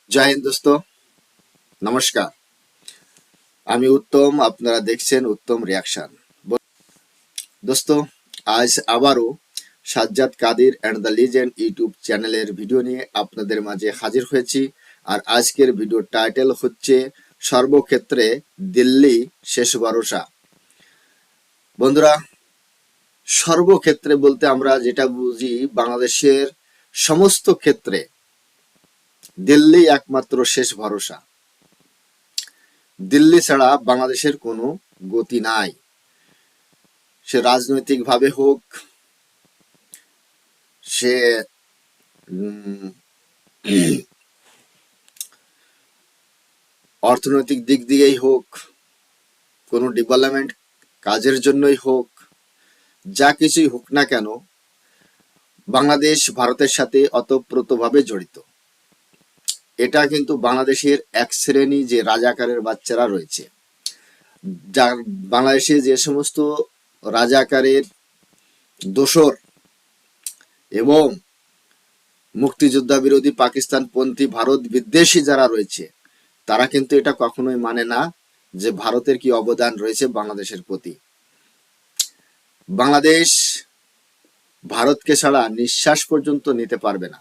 জয় হিন্দ দোস্ত, নমস্কার। আমি উত্তম, আপনারা দেখছেন উত্তম রিয়াকশন। দোস্ত, আজ আবারও Sajjad Kadir and the legend YouTube চ্যানেলের ভিডিও নিয়ে আপনাদের মাঝে হাজির হয়েছি। আর আজকের ভিডিও টাইটেল হচ্ছে সর্বক্ষেত্রে দিল্লি শেষ ভরসা। বন্ধুরা, সর্বক্ষেত্রে বলতে আমরা যেটা বুঝি, বাংলাদেশের সমস্ত ক্ষেত্রে দিল্লি একমাত্র শেষ ভরসা। দিল্লি ছাড়া বাংলাদেশের কোনো গতি নাই। সে রাজনৈতিক ভাবে হোক, সে অর্থনৈতিক দিক দিয়েই হোক, কোনো ডেভেলপমেন্ট কাজের জন্যই হোক, যা কিছুই হোক না কেন, বাংলাদেশ ভারতের সাথে অতপ্রতভাবে জড়িত। এটা কিন্তু বাংলাদেশের এক শ্রেণী যে রাজাকারের বাচ্চারা রয়েছে, যার বাংলাদেশে যে সমস্ত রাজাকারের দোসর এবং মুক্তিযোদ্ধা বিরোধী পাকিস্তানপন্থী ভারত বিদ্বেষী যারা রয়েছে, তারা কিন্তু এটা কখনোই মানে না যে ভারতের কি অবদান রয়েছে বাংলাদেশের প্রতি। বাংলাদেশ ভারতকে ছাড়া নিঃশ্বাস পর্যন্ত নিতে পারবে না,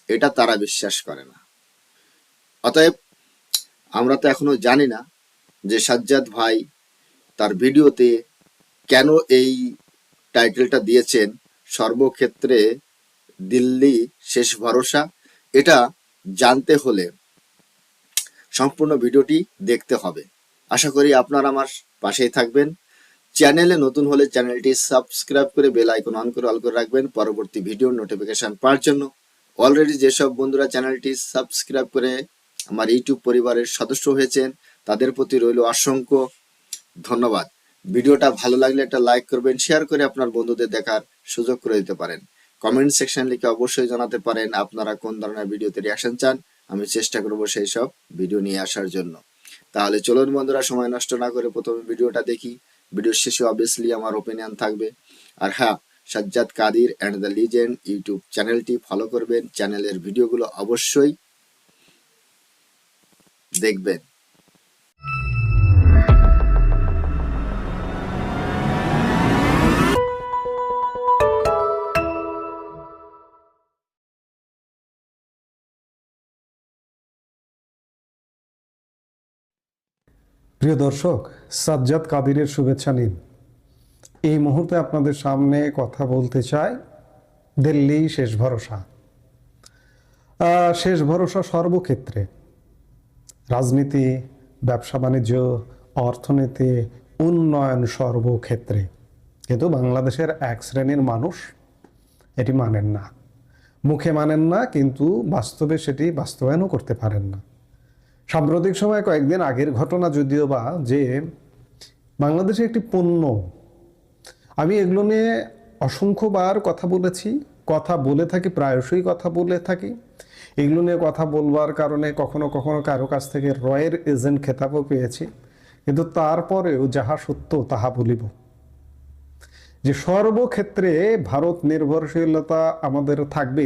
এটা তারা বিশ্বাস করে না। অতএব আমরা তো এখনো জানি না যে সাজ্জাদ ভাই তার ভিডিওতে কেন এই টাইটেলটা দিয়েছেন সর্বক্ষেত্রে দিল্লি শেষ ভরসা। এটা জানতে হলে সম্পূর্ণ ভিডিওটি দেখতে হবে। আশা করি আপনারা আমার পাশেই থাকবেন। চ্যানেলে নতুন হলে চ্যানেলটি সাবস্ক্রাইব করে বেল আইকন অন করে অল করে রাখবেন পরবর্তী ভিডিওর নোটিফিকেশন পাওয়ার জন্য। অলরেডি যেসব বন্ধুরা চ্যানেলটি সাবস্ক্রাইব করে আমার ইউটিউব পরিবারের সদস্য হয়েছেন, তাদের প্রতি রইল অসংখ্য ধন্যবাদ। ভিডিওটা ভালো লাগলে একটা লাইক করবেন, শেয়ার করে আপনার বন্ধুদের দেখার সুযোগ করে দিতে পারেন। কমেন্ট সেকশন লিখে অবশ্যই জানাতে পারেন আপনারা কোন ধরনের ভিডিওতে রিঅ্যাকশন চান। আমি চেষ্টা করব সেই সব ভিডিও নিয়ে আসার জন্য। তাহলে চলুন বন্ধুরা, সময় নষ্ট না করে প্রথমে ভিডিওটা দেখি। ভিডিওর শেষে অবভিয়াসলি আমার ওপিনিয়ন থাকবে। আর হ্যাঁ, Sajjad Kadir and the legend YouTube চ্যানেলটি ফলো করবেন। চ্যানেলের ভিডিওগুলো অবশ্যই দেখবেন। প্রিয় দর্শক, সাজ্জাদ কাদিরের শুভেচ্ছা নিন। এই মুহূর্তে আপনাদের সামনে কথা বলতে চাই দিল্লি শেষ ভরসা। শেষ ভরসা সর্বক্ষেত্রে, রাজনীতি, ব্যবসা বাণিজ্য, অর্থনীতি, উন্নয়ন সর্বক্ষেত্রে। কিন্তু বাংলাদেশের এক শ্রেণীর মানুষ এটি মানেন না, মুখে মানেন না, কিন্তু বাস্তবে সেটি বাস্তবায়নও করতে পারেন না। সাম্প্রতিক সময়ে কয়েকদিন আগের ঘটনা যদিও বা, যে বাংলাদেশে একটি পণ্য, আমি এগুলো নিয়ে অসংখ্যবার কথা বলেছি, কথা বলে থাকি, প্রায়শই কথা বলে থাকি। এগুলো নিয়ে কথা বলবার কারণে কখনো কখনো কারো কাছ থেকে রয়ের এজেন্ট খেতাবও পেয়েছি। কিন্তু তারপরেও যাহা সত্য তাহা বলিব, যে সর্বক্ষেত্রে ভারত নির্ভরশীলতা আমাদের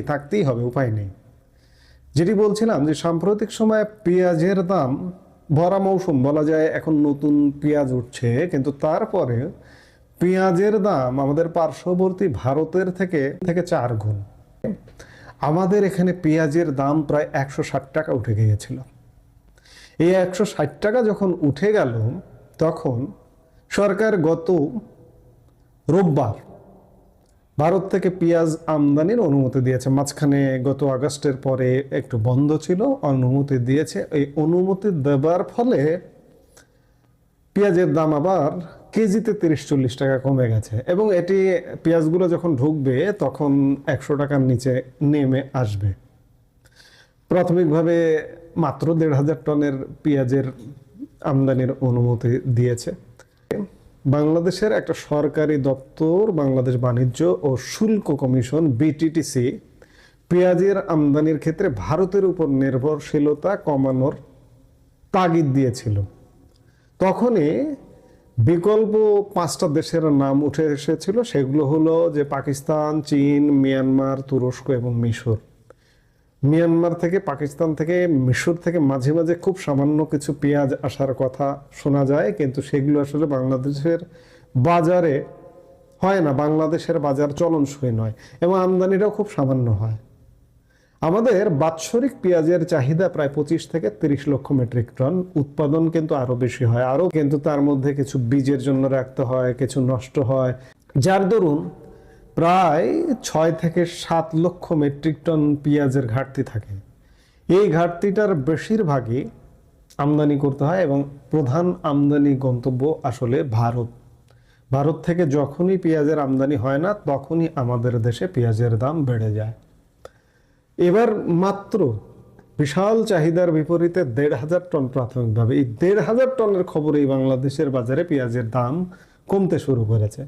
থাকতেই হবে, উপায় নেই। যেটি বলছিলাম, যে সাম্প্রতিক সময়ে পেঁয়াজের দাম, ভরা মৌসুম বলা যায়, এখন নতুন পেঁয়াজ উঠছে, কিন্তু তারপরে পেঁয়াজের দাম আমাদের পার্শ্ববর্তী ভারতের থেকে 4 গুণ। আমাদের এখানে পেঁয়াজের দাম প্রায় 160 টাকা উঠে গিয়েছিল। এই 160 টাকা যখন উঠে গেল, তখন সরকার গত রোববার ভারত থেকে পেঁয়াজ আমদানির অনুমতি দিয়েছে। মাঝখানে গত আগস্টের পরে একটু বন্ধ ছিল, অনুমতি দিয়েছে। এই অনুমতি দেবার ফলে পেঁয়াজের দাম আবার কেজিতে 30-40 টাকা কমে গেছে, এবং এটি পেঁয়াজগুলো যখন ঢুকবে তখন 100 টাকার নিচে নেমে আসবে। প্রাথমিকভাবে মাত্র 1,500 টনের পেঁয়াজের আমদানির অনুমতি দিয়েছে। বাংলাদেশের একটা সরকারি দপ্তর, বাংলাদেশ বাণিজ্য ও শুল্ক কমিশন BTTC, পেঁয়াজের আমদানির ক্ষেত্রে ভারতের উপর নির্ভরশীলতা কমানোর তাগিদ দিয়েছিল। তখনই বিকল্প 5টা দেশের নাম উঠে এসেছিল। সেগুলো হলো যে পাকিস্তান, চীন, মিয়ানমার, তুরস্ক এবং মিশর। মিয়ানমার থেকে, পাকিস্তান থেকে, মিশর থেকে মাঝে মাঝে খুব সামান্য কিছু পেঁয়াজ আসার কথা শোনা যায়, কিন্তু সেগুলো আসলে বাংলাদেশের বাজারে হয় না, বাংলাদেশের বাজার চলনসই নয়, এবং আমদানিটাও খুব সামান্য হয়। আমাদের বাৎসরিক পেঁয়াজের চাহিদা প্রায় 25 থেকে 30 লক্ষ মেট্রিক টন, উৎপাদন কিন্তু আরো বেশি হয়, আরো কিন্তু তার মধ্যে কিছু বীজের জন্য রাখতে হয়, কিছু নষ্ট হয়, যার দরুন প্রায় 6 থেকে 7 লক্ষ মেট্রিক টন পেঁয়াজের ঘাটতি থাকে। এই ঘাটতিটার বেশিরভাগই আমদানি করতে হয়, এবং প্রধান আমদানি গন্তব্য আসলে ভারত। ভারত থেকে যখনই পেঁয়াজের আমদানি হয় না, তখনই আমাদের দেশে পেঁয়াজের দাম বেড়ে যায়। এবার মাত্র বিশাল চাহিদার বিপরীতে 1,500 টন প্রাথমিকভাবে, এই 1,500 টনের খবরেই বাংলাদেশের বাজারে পেঁয়াজের দাম কমতে শুরু করেছে।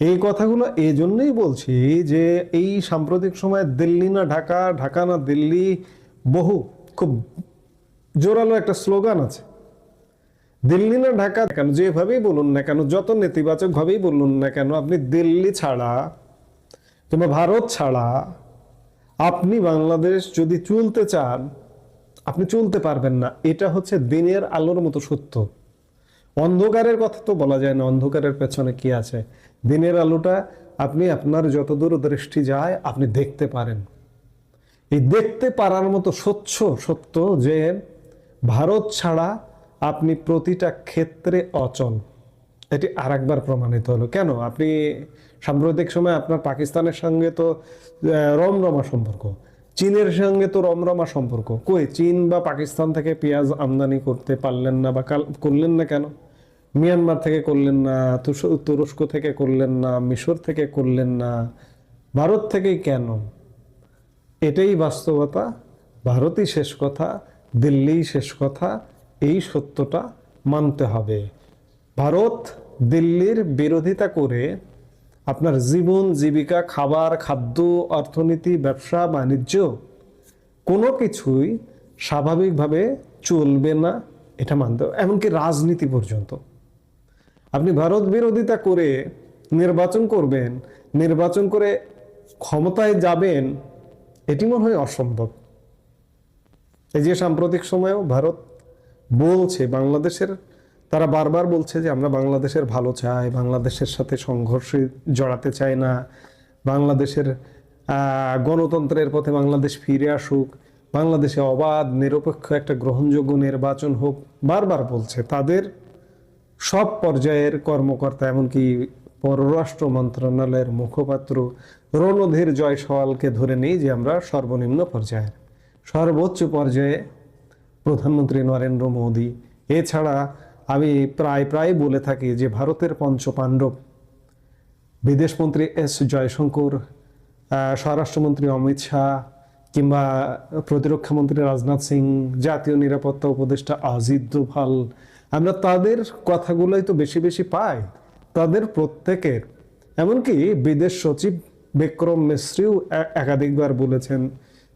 এই কথাগুলো এই জন্যই বলছি যে এই সাম্প্রতিক সময়ে দিল্লি না ঢাকা, ঢাকা না দিল্লি, বহু খুব জোরালো একটা স্লোগান আছে, দিল্লি না ঢাকা। কেন যেভাবেই বলুন না কেন, যত নেতিবাচক ভাবেই বলুন না কেন, আপনি দিল্লি ছাড়া কিংবা ভারত ছাড়া আপনি বাংলাদেশ যদি চলতে চান, আপনি চলতে পারবেন না। এটা হচ্ছে দিনের আলোর মতো সত্য। অন্ধকারের কথা তো বলা যায় না, অন্ধকারের পেছনে কি আছে। দিনের আলোটা আপনি আপনার যতদূর দৃষ্টি যায় আপনি দেখতে পারেন। এই দেখতে পারার মতো স্বচ্ছ সত্য যে ভারত ছাড়া আপনি প্রতিটা ক্ষেত্রে অচল। এটি আরেকবার প্রমাণিত হলো। কেন? আপনি সাম্প্রতিক সময় আপনার পাকিস্তানের সঙ্গে তো রমরমা সম্পর্ক, চীনের সঙ্গে তো রমরমা সম্পর্ক। কই চীন বা পাকিস্তান থেকে পেঁয়াজ আমদানি করতে পারলেন না বা করলেন না কেন? মিয়ানমার থেকে করলেন না, তুরস্ক থেকে করলেন না, মিশর থেকে করলেন না, ভারত থেকেই কেন? এটাই বাস্তবতা। ভারতই শেষ কথা, দিল্লিই শেষ কথা, এই সত্যটা মানতে হবে। ভারত দিল্লির বিরোধিতা করে আপনার জীবন জীবিকা, খাবার, খাদ্য, অর্থনীতি, ব্যবসা বাণিজ্য কোনো কিছুই স্বাভাবিকভাবে চলবে না, এটা মানতে হবে। এমনকি রাজনীতি পর্যন্ত। আপনি ভারত বিরোধিতা করে নির্বাচন করবেন, নির্বাচন করে ক্ষমতায় যাবেন, এটি মনে হয় অসম্ভব। এই যে সাম্প্রতিক সময়েও ভারত বলছে বাংলাদেশের, তারা বারবার বলছে যে আমরা বাংলাদেশের ভালো চাই, বাংলাদেশের সাথে সংঘর্ষে জড়াতে চাই না, বাংলাদেশের গণতন্ত্রের পথে বাংলাদেশ ফিরে আসুক, বাংলাদেশে অবাধ নিরপেক্ষ একটা গ্রহণযোগ্য নির্বাচন হোক, বারবার বলছে। তাদের সব পর্যায়ের কর্মকর্তা, এমনকি পররাষ্ট্র মন্ত্রণালয়ের মুখপাত্র রণধীর জয়সওয়ালকে ধরে নেই যে আমরা সর্বনিম্ন পর্যায়ের, সর্বোচ্চ পর্যায়ে প্রধানমন্ত্রী নরেন্দ্র মোদী। এছাড়া আমি প্রায় বলে থাকি যে ভারতের পঞ্চপাণ্ডব, বিদেশমন্ত্রী এস জয়শঙ্কর, স্বরাষ্ট্রমন্ত্রী অমিত শাহ, কিংবা প্রতিরক্ষামন্ত্রী রাজনাথ সিং, জাতীয় নিরাপত্তা উপদেষ্টা অজিত দোভাল, আমরা তাদের কথাগুলোই তো বেশি বেশি পাই। তাদের প্রত্যেকের, এমনকি বিদেশ সচিব বিক্রম মিশ্রিও একাধিকবার বলেছেন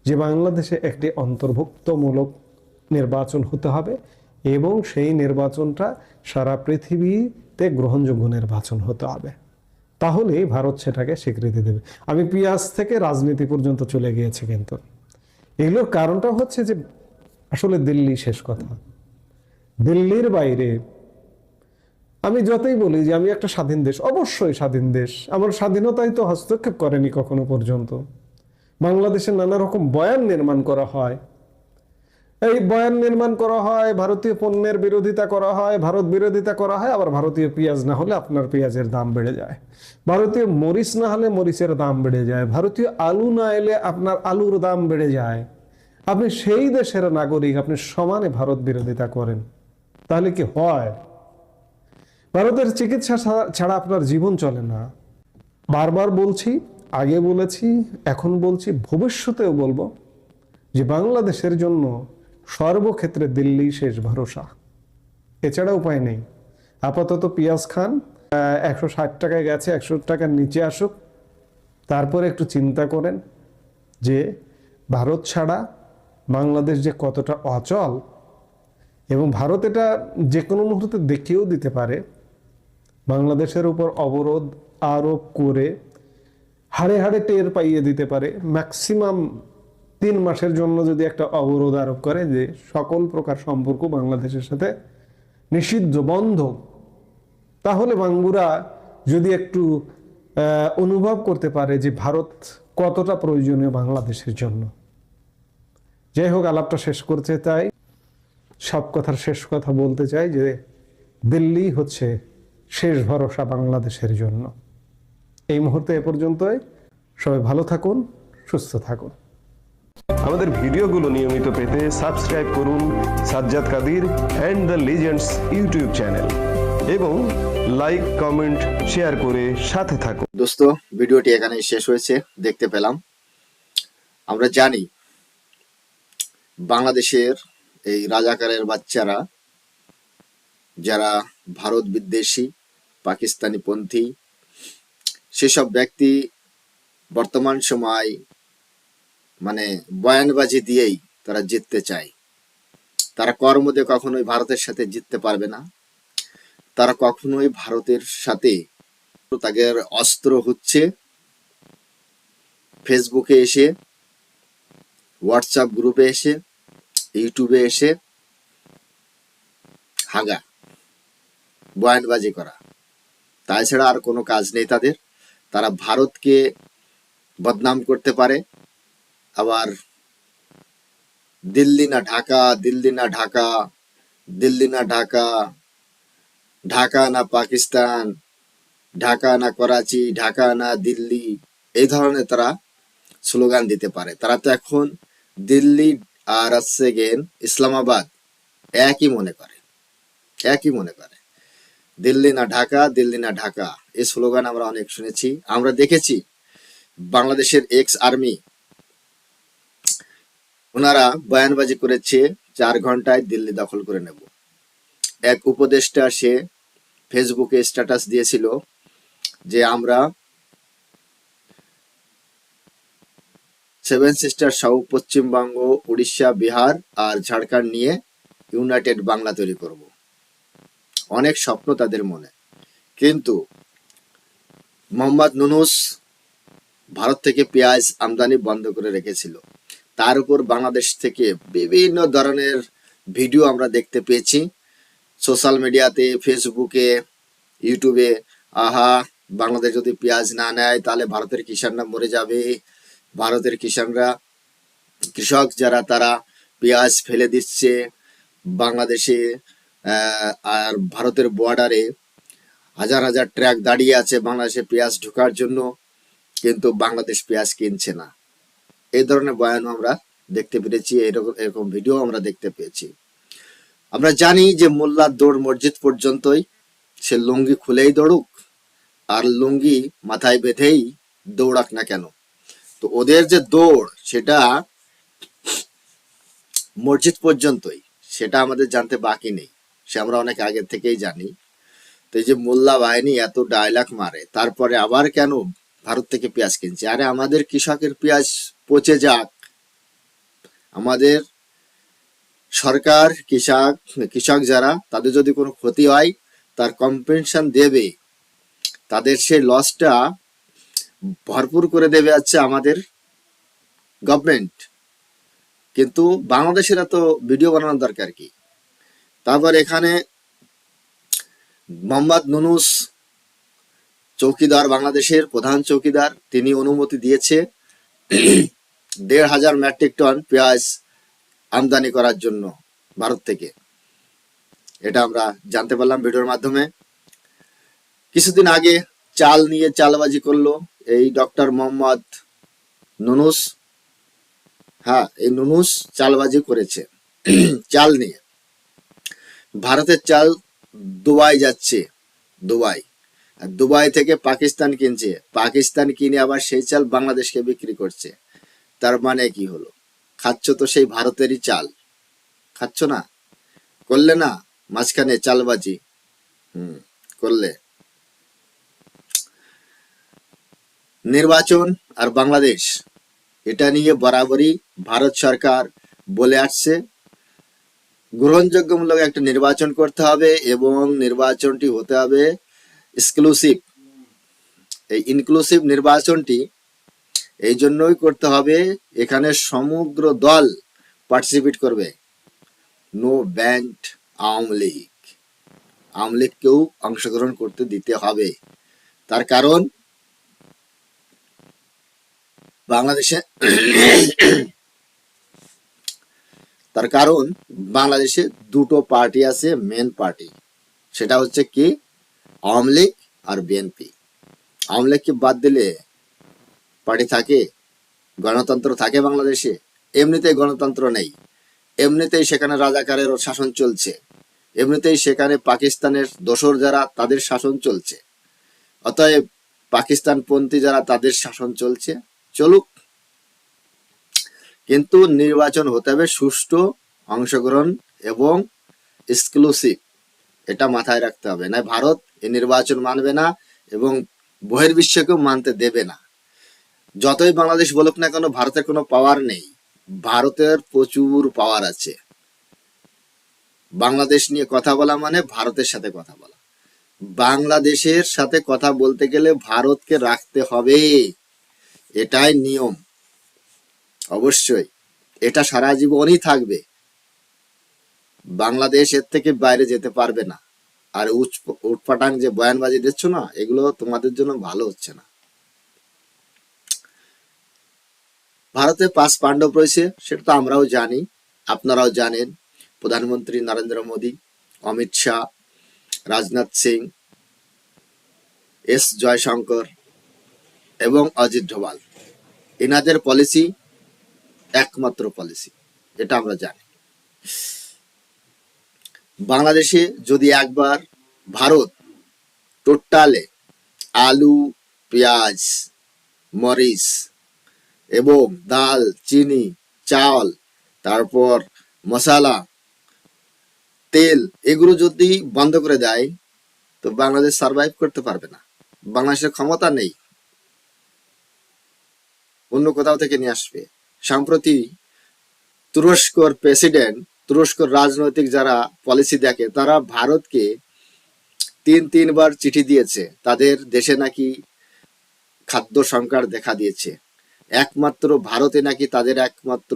যে বাংলাদেশে একটি অন্তর্ভুক্তমূলক নির্বাচন হতে হবে, এবং সেই নির্বাচনটা সারা পৃথিবীতে গ্রহণযোগ্য নির্বাচন হতে হবে, তাহলেই ভারত সেটাকে স্বীকৃতি দেবে। আমি পেঁয়াজ থেকে রাজনীতি পর্যন্ত চলে গিয়েছি, কিন্তু এগুলোর কারণটা হচ্ছে যে আসলে দিল্লি শেষ কথা। দিল্লির বাইরে আমি যতই বলি যে আমি একটা স্বাধীন দেশ, অবশ্যই স্বাধীন দেশ, আমার স্বাধীনতায় তো হস্তক্ষেপ করেনি কখনো পর্যন্ত। বাংলাদেশে নানা রকম বয়ান নির্মাণ করা হয়, এই বয়ান নির্মাণ করা হয়, ভারতীয় পণ্যের বিরোধিতা করা হয়, ভারত বিরোধিতা করা হয়, আবার ভারতীয় পেঁয়াজ না হলে আপনার পেঁয়াজের দাম বেড়ে যায়, ভারতীয় মরিচ না হলে মরিচের দাম বেড়ে যায়, ভারতীয় আলু না এলে আপনার আলুর দাম বেড়ে যায়। আপনি সেই দেশের নাগরিক, আপনি সমানে ভারত বিরোধিতা করেন, তাহলে কি হয়? ভারতের চিকিৎসা ছাড়া আপনার জীবন চলে না। বারবার বলছি, আগে বলেছি, এখন বলছি, ভবিষ্যতেও বলবো যে বাংলাদেশের জন্য সর্বক্ষেত্রে দিল্লি শেষ ভরসা, এছাড়া উপায় নেই। আপাতত পেঁয়াজ খান, 160 টাকায় গেছে, 100 টাকার নিচে আসুক, তারপরে একটু চিন্তা করেন যে ভারত ছাড়া বাংলাদেশ যে কতটা অচল, এবং ভারত এটা যে কোনো মুহূর্তে দেখিয়েও দিতে পারে। বাংলাদেশের উপর অবরোধ আরোপ করে হাড়ে হাড়ে টের পাইয়ে দিতে পারে, ম্যাক্সিমাম 3 মাসের জন্য যদি একটা অবরোধ আরোপ করে যে সকল প্রকার সম্পর্ক বাংলাদেশের সাথে নিষিদ্ধ, বন্ধ, তাহলে বাঙ্গুরা যদি একটু অনুভব করতে পারে যে ভারত কতটা প্রয়োজনীয় বাংলাদেশের জন্য। যাই হোক, আলাপটা শেষ করতে চাই, সব কথার শেষ কথা বলতে চাই যে দিল্লি হচ্ছে শেষ ভরসা বাংলাদেশের জন্য। এই মুহূর্তে এ পর্যন্তই। সবাই ভালো থাকুন, সুস্থ থাকুন। আমাদের ভিডিওগুলো নিয়মিত পেতে সাবস্ক্রাইব করুন Sajjad Kadir and the legends YouTube channel এবং লাইক, কমেন্ট, শেয়ার করে সাথে থাকুন। দোস্ত, ভিডিওটি এখানেই শেষ হয়েছে। দেখতে পেলাম, আমরা জানি বাংলাদেশের এই রাজাকারের বাচ্চারা, যারা ভারত বিদ্বেষী, পাকিস্তানি পন্থী, সেসব ব্যক্তি বর্তমান সময় মানে বয়ানবাজি দিয়েই তারা জিততে চায়। তারা কর্মতে কখনোই ভারতের সাথে জিততে পারবে না। তারা কখনোই ভারতের সাথে, তাদের অস্ত্র হচ্ছে ফেসবুকে এসে, হোয়াটসঅ্যাপ গ্রুপে এসে, ইউটিউবে এসে হাগা, বয়ানবাজি করা, তাছাড়া আর কোনো কাজ নেই তাদের। তারা ভারতকে বদনাম করতে পারে, আবার দিল্লি না ঢাকা, দিল্লি না ঢাকা, দিল্লি না ঢাকা, ঢাকা না পাকিস্তান, ঢাকা না করাচি, ঢাকা না দিল্লি, এই ধরনের তারা স্লোগান দিতে পারে। তারা তো এখন দিল্লি আর হচ্ছে গেন ইসলামাবাদ একই মনে করে, একই মনে করে। দিল্লি না ঢাকা, দিল্লি না ঢাকা, এই স্লোগান আমরা অনেক শুনেছি। আমরা দেখেছি বাংলাদেশের এক্স আর্মি, ওনারা বয়ানবাজি করেছে 4 ঘন্টায় দিল্লি দখল করে নেব। এক উপদেষ্টা সে ফেসবুকে স্ট্যাটাস দিয়েছিল যে আমরা 7 সিস্টার সহ পশ্চিমবঙ্গ, উড়িষ্যা, বিহার আর ঝাড়খণ্ড নিয়ে ইউনাইটেড বাংলা তৈরি করব। অনেক স্বপ্ন তাদের মনে, কিন্তু মোহাম্মদ নুনুস ভারত থেকে পেঁয়াজ আমদানি বন্ধ করে রেখেছিল। তার উপর বাংলাদেশ থেকে বিভিন্ন ধরনের ভিডিও আমরা দেখতে পেয়েছি সোশ্যাল মিডিয়াতে, ফেসবুকে, ইউটিউবে। আহা, বাংলাদেশ যদি পেঁয়াজ না নেয় তাহলে ভারতের কিষানরা মরে যাবে। ভারতের কিষানরা, কৃষক যারা, তারা পেঁয়াজ ফেলে দিচ্ছে বাংলাদেশে। আর ভারতের বর্ডারে হাজার হাজার ট্রাক দাঁড়িয়ে আছে বাংলাদেশে পেঁয়াজ ঢোকার জন্য, কিন্তু বাংলাদেশ পেঁয়াজ কিনছে না। এই ধরনের বয়ান আমরা দেখতে পেরেছি, এরকম ভিডিও আমরা দেখতে পেয়েছি। আমরা জানি যে মোল্লার দৌড় মসজিদ পর্যন্তই, সে লুঙ্গি খুলেই দৌড়ুক আর লুঙ্গি মাথায় বেঁধেই দৌড়াক না কেন, তো ওদের যে দৌড় সেটা মসজিদ পর্যন্তই, সেটা আমাদের জানতে বাকি নেই, সে আমরা অনেক আগে থেকেই জানি। তো এই যে মোল্লা বাহিনী এত ডায়লগ মারে, তারপরে আবার কেন ভারত থেকে পেঁয়াজ কিনছে? আরে আমাদের কৃষকের পেঁয়াজ পচে যাক, আমাদের সরকার কৃষক যারা, তাদের যদি কোনো ক্ষতি হয় তার কম্পেনশন দেবে, তাদের সেই লসটা ভরপুর করে দেবে হচ্ছে আমাদের গভর্নমেন্ট। কিন্তু বাংলাদেশের এত ভিডিও বানানোর দরকার কি? তারপর এখানে মোহাম্মদ নুনুস চৌকিদার, বাংলাদেশের প্রধান চৌকিদার, তিনি অনুমতি দিয়েছে 1,500 মেট্রিক টন পেঁয়াজ আমদানি করার জন্য ভারত থেকে। এটা আমরা জানতে পারলাম ভিডিওর মাধ্যমে। কিছুদিন আগে চাল নিয়ে চালবাজি করলো এই ডক্টর মোহাম্মদ নুনুস। হ্যাঁ, এই নুনুস চালবাজি করেছে চাল নিয়ে। ভারতের চাল দুবাই যাচ্ছে, দুবাই, আর দুবাই থেকে পাকিস্তান কিনছে, পাকিস্তান কিনে আবার সেই চাল বাংলাদেশকে বিক্রি করছে। তার মানে কি হলো? খাচ্ছ তো সেই ভারতেরই চাল, খাচ্ছ না? করলে না মাঝখানে চালবাজি, করলে। নির্বাচন আর বাংলাদেশ, এটা নিয়ে বরাবরই ভারত সরকার বলে আসছে গ্রহণযোগ্যমূলক একটা নির্বাচন করতে হবে এবং নির্বাচনটি হতে হবে এক্সক্লুসিভ। এই ইনক্লুসিভ নির্বাচনটি এই জন্যই করতে হবে, এখানে সমগ্র দল পার্টিসিপেট করবে। নো ব্যান্ড আওয়ামী লীগ, আওয়ামী লীগকেও অংশগ্রহণ করতে দিতে হবে। তার কারণ বাংলাদেশে বাংলাদেশে দুটো পার্টি আছে, মেন পার্টি, সেটা হচ্ছে কি আওয়ামী লীগ আর বিএনপি। আওয়ামী লীগকে বাদ দিলে পার্টি থাকে, গণতন্ত্র থাকে বাংলাদেশে? এমনিতেই গণতন্ত্র নেই, এমনিতেই সেখানে রাজাকারের শাসন চলছে, এমনিতেই সেখানে পাকিস্তানের দোসর যারা তাদের শাসন চলছে। অতএব পাকিস্তানপন্থী যারা তাদের শাসন চলছে, চলুক, কিন্তু নির্বাচন হতে হবে সুষ্ঠু, অংশগ্রহণ এবং এক্সক্লুসিভ, এটা মাথায় রাখতে হবে। না ভারত এই নির্বাচন মানবে না এবং বহির্বিশ্বকেও মানতে দেবে না। যতই বাংলাদেশ বলুক না কেন, ভারতের কোনো পাওয়ার নেই, ভারতের প্রচুর পাওয়ার আছে। বাংলাদেশ নিয়ে কথা বলা মানে ভারতের সাথে কথা বলা। বাংলাদেশের সাথে কথা বলতে গেলে ভারতকে রাখতে হবে, এটাই নিয়ম। অবশ্যই এটা সারা জীবনই থাকবে, বাংলাদেশ এর থেকে বাইরে যেতে পারবে না। আর উটপাটাং যে বয়ানবাজি দিচ্ছ না, এগুলো তোমাদের জন্য ভালো হচ্ছে না। ভারতে 5 পাণ্ডব রয়েছে, সেটা তো আমরাও জানি, আপনারাও জানেন। প্রধানমন্ত্রী নরেন্দ্র মোদী, অমিত শাহ, রাজনাথ সিং, এস জয়শঙ্কর এবং অজিত ডোভাল, এনাদের পলিসি একমাত্র পলিসি, এটা আমরা জানি। বাংলাদেশে যদি একবার ভারত টোটালে আলু, পেঁয়াজ, মরিচ এবং ডাল, চিনি, চাল, তারপর মশলা, তেল, এগুলো যদি বন্ধ করে দেয়, তো বাংলাদেশ সার্ভাইভ করতে পারবে না। বাংলাদেশের ক্ষমতা নেই, অন্য কোথাও থেকে নিয়ে আসবে। সম্প্রতি তুরস্কর প্রেসিডেন্ট, তুরস্কর রাজনৈতিক যারা পলিসি দেখে, তারা ভারতকে 3বার চিঠি দিয়েছে, তাদের দেশে নাকি খাদ্য সংকট দেখা দিয়েছে। একমাত্র ভারতে নাকি তাদের একমাত্র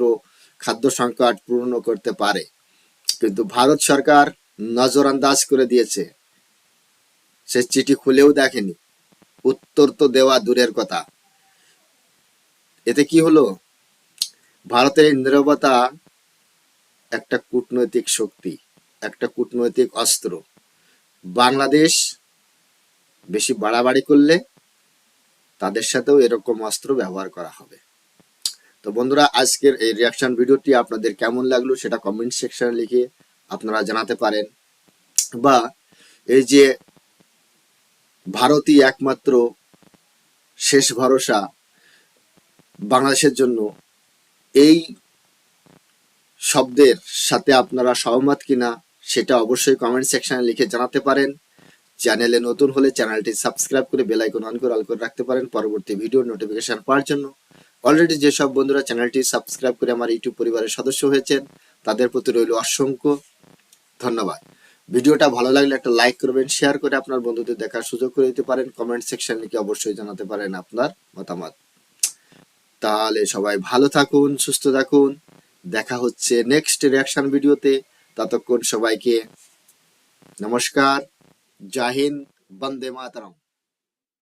খাদ্য সংকট পূর্ণ করতে পারে, কিন্তু ভারত সরকার নজরআন্দাজ করে দিয়েছে, সে চিঠি খুলেও দেখেনি, উত্তর তো দেওয়া দূরের কথা। এতে কি হলো? ভারতের নীরবতা একটা কূটনৈতিক শক্তি, একটা কূটনৈতিক অস্ত্র। বাংলাদেশ বেশি বাড়াবাড়ি করলে তাদের সাথেও এরকম অস্ত্র ব্যবহার করা হবে। তো বন্ধুরা, আজকের এই রিয়াকশন ভিডিওটি আপনাদের কেমন লাগলো সেটা কমেন্ট সেকশনে লিখে আপনারা জানাতে পারেন। বা এই যে ভারতই একমাত্র শেষ ভরসা বাংলাদেশের জন্য, এই শব্দের সাথে আপনারা সহমত কিনা সেটা অবশ্যই কমেন্ট সেকশনে লিখে জানাতে পারেন। চ্যানেলে নতুন হলে চ্যানেলটি সাবস্ক্রাইব করে বেল আইকন অন করে অল করে রাখতে পারেন পরবর্তী ভিডিওর নোটিফিকেশন পাওয়ার জন্য। অলরেডি যেসব বন্ধুরা চ্যানেলটি সাবস্ক্রাইব করে আমার ইউটিউব পরিবারের সদস্য হয়েছেন, তাদের প্রতি রইল অসংখ্য ধন্যবাদ। ভিডিওটা ভালো লাগলে একটা লাইক করবেন, শেয়ার করে আপনার বন্ধুদের দেখার সুযোগ করে দিতে পারেন। কমেন্ট সেকশন লিখে অবশ্যই জানাতে পারেন আপনার মতামত। তাহলে সবাই ভালো থাকুন, সুস্থ থাকুন, দেখা হচ্ছে নেক্সট রিয়াকশন ভিডিওতে। ততক্ষণ সবাইকে নমস্কার, জয় হিন্দ, বন্দে মাতরম।